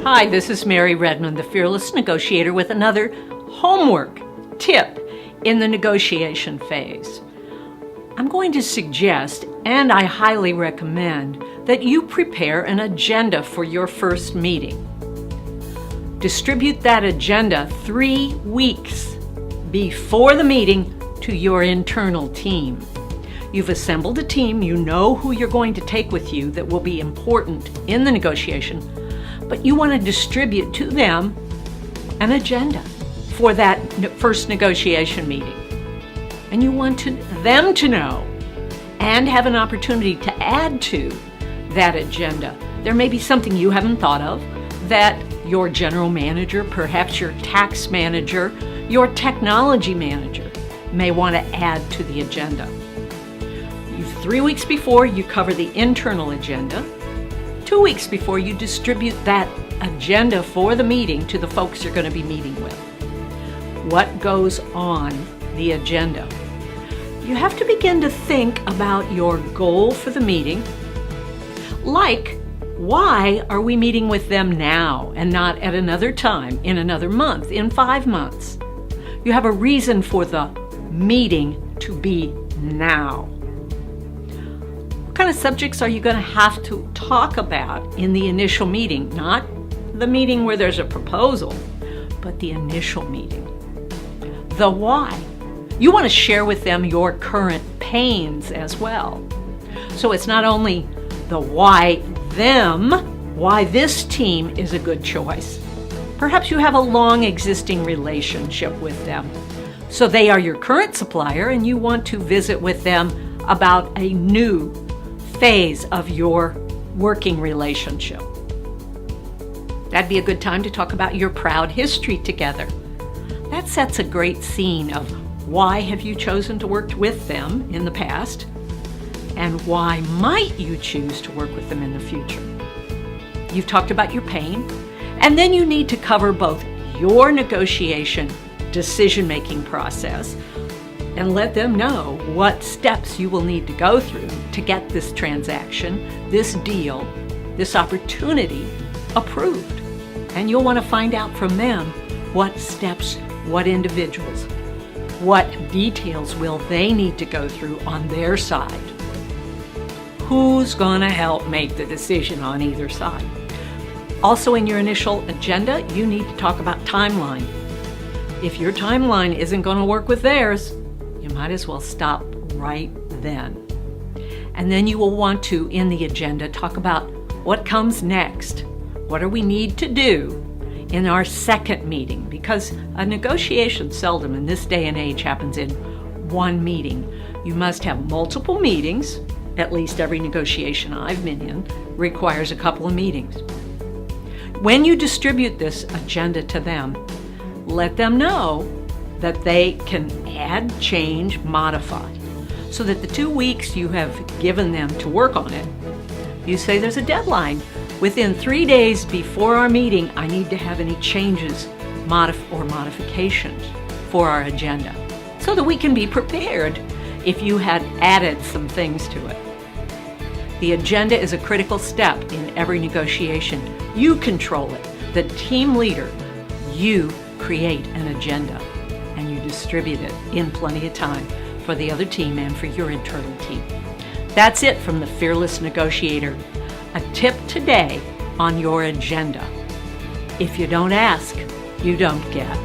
Hi, this is Mary Redmond, the Fearless Negotiator, with another homework tip in the negotiation phase. I'm going to suggest, and I highly recommend, that you prepare an agenda for your first meeting. Distribute that agenda 3 weeks before the meeting to your internal team. You've assembled a team, you know who you're going to take with you that will be important in the negotiation, but you want to distribute to them an agenda for that first negotiation meeting. And you want them to know and have an opportunity to add to that agenda. There may be something you haven't thought of that your general manager, perhaps your tax manager, your technology manager may want to add to the agenda. 3 weeks before, you cover the internal agenda. 2 weeks before, you distribute that agenda for the meeting to the folks you're going to be meeting with. What goes on the agenda? You have to begin to think about your goal for the meeting, like, why are we meeting with them now and not at another time, in another month, in 5 months? You have a reason for the meeting to be now. What kind of subjects are you going to have to talk about in the initial meeting? Not the meeting where there's a proposal, but the initial meeting. The why. You want to share with them your current pains as well. So it's not only the why them, why this team is a good choice. Perhaps you have a long existing relationship with them. So they are your current supplier and you want to visit with them about a new phase of your working relationship. That'd be a good time to talk about your proud history together. That sets a great scene of why have you chosen to work with them in the past, and why might you choose to work with them in the future. You've talked about your pain, and then you need to cover both your negotiation decision-making process and let them know what steps you will need to go through to get this transaction, this deal, this opportunity approved. And you'll want to find out from them what steps, what individuals, what details will they need to go through on their side. Who's going to help make the decision on either side? Also, in your initial agenda, you need to talk about timeline. If your timeline isn't going to work with theirs, you might as well stop right then. And then you will want to, in the agenda, talk about what comes next. What do we need to do in our second meeting? Because a negotiation seldom in this day and age happens in one meeting. You must have multiple meetings. At least every negotiation I've been in requires a couple of meetings. When you distribute this agenda to them, let them know that they can add, change, modify, so that the 2 weeks you have given them to work on it, you say there's a deadline. Within 3 days before our meeting, I need to have any changes or modifications for our agenda, so that we can be prepared if you had added some things to it. The agenda is a critical step in every negotiation. You control it. The team leader, you create an agenda and you distribute it in plenty of time for the other team and for your internal team. That's it from the Fearless Negotiator. A tip today on your agenda. If you don't ask, you don't get.